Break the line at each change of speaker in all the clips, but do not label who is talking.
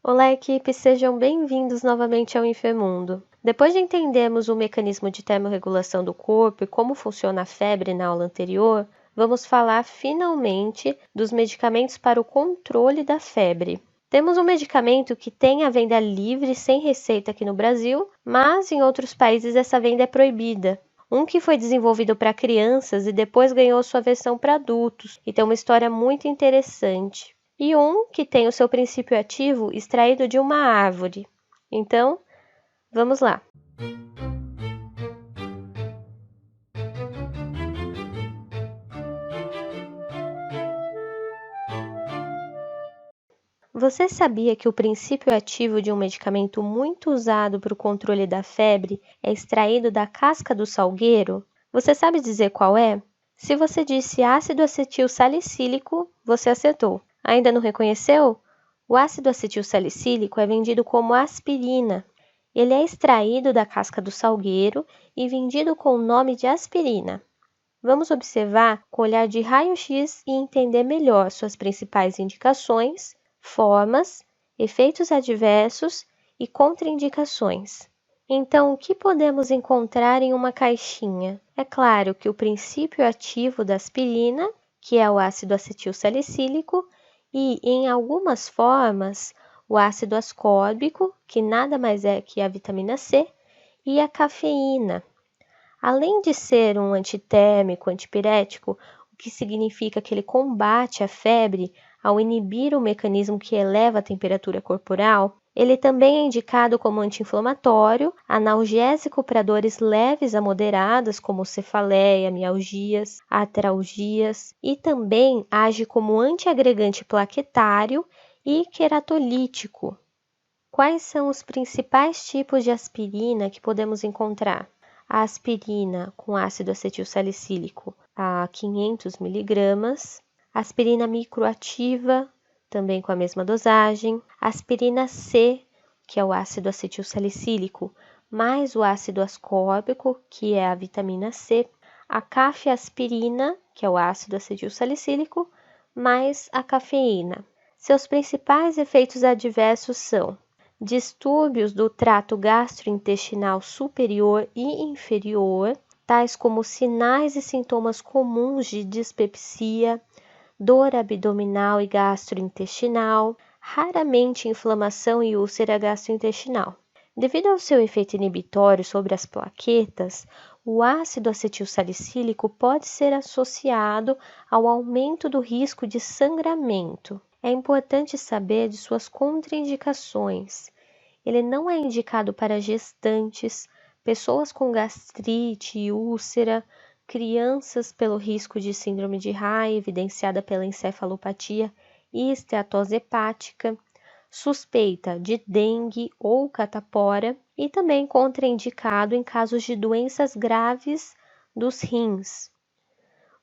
Olá, equipe, sejam bem-vindos novamente ao Infemundo. Depois de entendermos o mecanismo de termorregulação do corpo e como funciona a febre na aula anterior, vamos falar finalmente dos medicamentos para o controle da febre. Temos um medicamento que tem a venda livre sem receita aqui no Brasil, mas em outros países essa venda é proibida. Um que foi desenvolvido para crianças e depois ganhou sua versão para adultos e tem uma história muito interessante. E um que tem o seu princípio ativo extraído de uma árvore. Então, vamos lá. Você sabia que o princípio ativo de um medicamento muito usado para o controle da febre é extraído da casca do salgueiro? Você sabe dizer qual é? Se você disse ácido acetil salicílico, você acertou. Ainda não reconheceu? O ácido acetil salicílico é vendido como aspirina. Ele é extraído da casca do salgueiro e vendido com o nome de aspirina. Vamos observar com o olhar de raio-x e entender melhor suas principais indicações, formas, efeitos adversos e contraindicações. Então, o que podemos encontrar em uma caixinha? É claro que o princípio ativo da aspirina, que é o ácido acetil salicílico, e, em algumas formas, o ácido ascórbico, que nada mais é que a vitamina C, e a cafeína. Além de ser um antitérmico, antipirético, o que significa que ele combate a febre ao inibir o mecanismo que eleva a temperatura corporal, ele também é indicado como anti-inflamatório, analgésico para dores leves a moderadas, como cefaleia, mialgias, artralgias, e também age como antiagregante plaquetário e queratolítico. Quais são os principais tipos de aspirina que podemos encontrar? A aspirina com ácido acetil salicílico a 500 mg, aspirina microativa, também com a mesma dosagem, aspirina C, que é o ácido acetil salicílico, mais o ácido ascórbico, que é a vitamina C, a cafeaspirina, que é o ácido acetil salicílico, mais a cafeína. Seus principais efeitos adversos são distúrbios do trato gastrointestinal superior e inferior, tais como sinais e sintomas comuns de dispepsia, dor abdominal e gastrointestinal, raramente inflamação e úlcera gastrointestinal. Devido ao seu efeito inibitório sobre as plaquetas, o ácido acetil salicílico pode ser associado ao aumento do risco de sangramento. É importante saber de suas contraindicações. Ele não é indicado para gestantes, pessoas com gastrite e úlcera, crianças pelo risco de síndrome de Raynaud, evidenciada pela encefalopatia e esteatose hepática, suspeita de dengue ou catapora e também contraindicado em casos de doenças graves dos rins.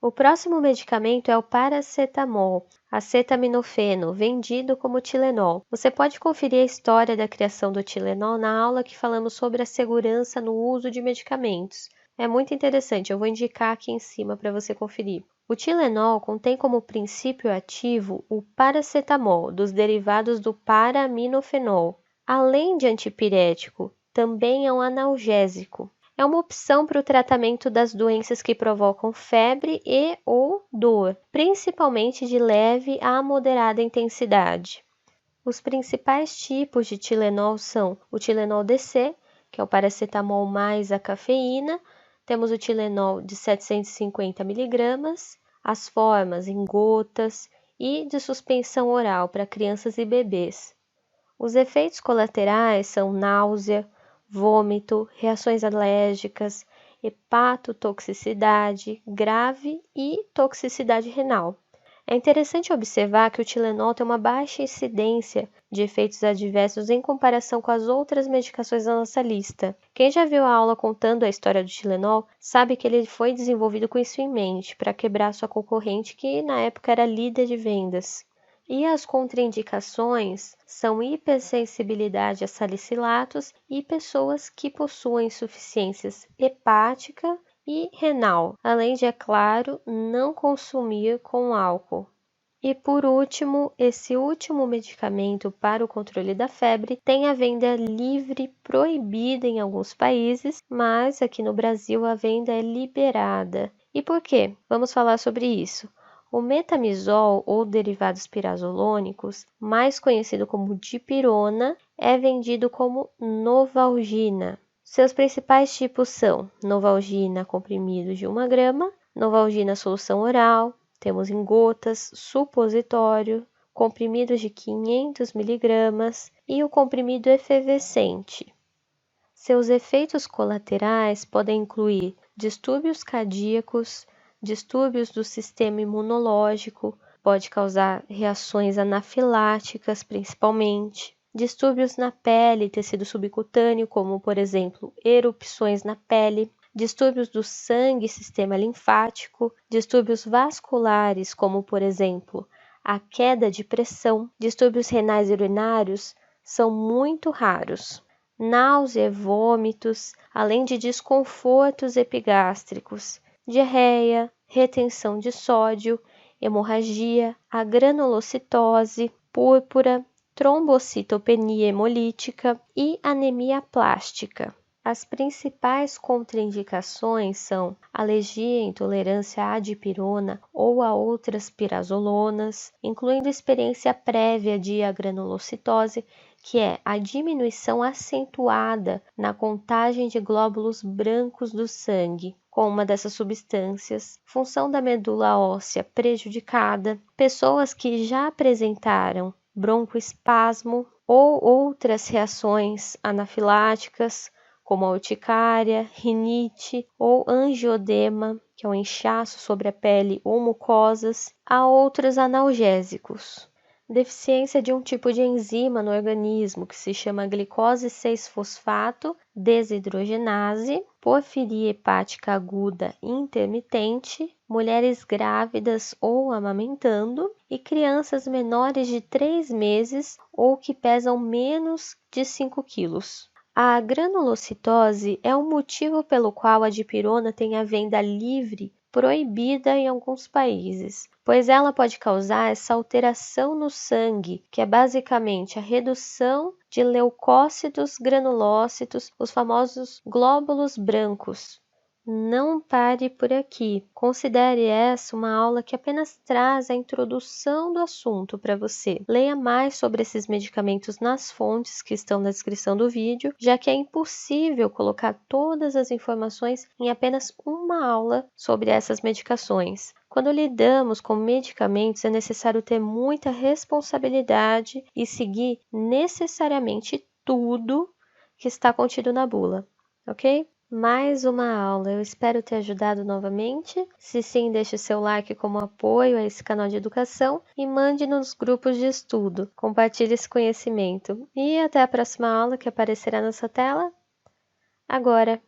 O próximo medicamento é o paracetamol, acetaminofeno, vendido como Tilenol. Você pode conferir a história da criação do Tilenol na aula que falamos sobre a segurança no uso de medicamentos. É muito interessante, eu vou indicar aqui em cima para você conferir. O Tilenol contém como princípio ativo o paracetamol, dos derivados do para-aminofenol. Além de antipirético, também é um analgésico. É uma opção para o tratamento das doenças que provocam febre e ou dor, principalmente de leve a moderada intensidade. Os principais tipos de Tilenol são o Tilenol DC, que é o paracetamol mais a cafeína, temos o Tilenol de 750 mg, as formas em gotas e de suspensão oral para crianças e bebês. Os efeitos colaterais são náusea, vômito, reações alérgicas, hepatotoxicidade grave e toxicidade renal. É interessante observar que o Tilenol tem uma baixa incidência de efeitos adversos em comparação com as outras medicações da nossa lista. Quem já viu a aula contando a história do Tilenol sabe que ele foi desenvolvido com isso em mente, para quebrar sua concorrente que na época era líder de vendas. E as contraindicações são hipersensibilidade a salicilatos e pessoas que possuem insuficiência hepática e renal, além de, é claro, não consumir com álcool. E por último, esse último medicamento para o controle da febre tem a venda livre proibida em alguns países, mas aqui no Brasil a venda é liberada. E por quê? Vamos falar sobre isso. O metamizol ou derivados pirazolônicos, mais conhecido como dipirona, é vendido como Novalgina. Seus principais tipos são Novalgina comprimidos de 1 grama, Novalgina solução oral, temos em gotas, supositório, comprimidos de 500 miligramas e o comprimido efervescente. Seus efeitos colaterais podem incluir distúrbios cardíacos, distúrbios do sistema imunológico, pode causar reações anafiláticas principalmente, distúrbios na pele e tecido subcutâneo, como por exemplo erupções na pele, distúrbios do sangue e sistema linfático, distúrbios vasculares, como por exemplo a queda de pressão, distúrbios renais e urinários são muito raros. Náusea, vômitos, além de desconfortos epigástricos, diarreia, retenção de sódio, hemorragia, a granulocitose, púrpura, trombocitopenia hemolítica e anemia plástica. As principais contraindicações são alergia e intolerância à dipirona ou a outras pirazolonas, incluindo experiência prévia de agranulocitose, que é a diminuição acentuada na contagem de glóbulos brancos do sangue com uma dessas substâncias, função da medula óssea prejudicada, pessoas que já apresentaram broncoespasmo ou outras reações anafiláticas, como a urticária, rinite ou angiodema, que é um inchaço sobre a pele ou mucosas, a outros analgésicos. Deficiência de um tipo de enzima no organismo que se chama glicose 6-fosfato desidrogenase, porfiria hepática aguda intermitente, mulheres grávidas ou amamentando e crianças menores de 3 meses ou que pesam menos de 5 quilos. A granulocitose é o motivo pelo qual a dipirona tem a venda livre proibida em alguns países, pois ela pode causar essa alteração no sangue, que é basicamente a redução de leucócitos granulócitos, os famosos glóbulos brancos. Não pare por aqui. Considere essa uma aula que apenas traz a introdução do assunto para você. Leia mais sobre esses medicamentos nas fontes que estão na descrição do vídeo, já que é impossível colocar todas as informações em apenas uma aula sobre essas medicações. Quando lidamos com medicamentos, é necessário ter muita responsabilidade e seguir necessariamente tudo que está contido na bula, ok? Mais uma aula, eu espero ter ajudado novamente. Se sim, deixe seu like como apoio a esse canal de educação e mande nos grupos de estudo. Compartilhe esse conhecimento. E até a próxima aula que aparecerá na sua tela agora.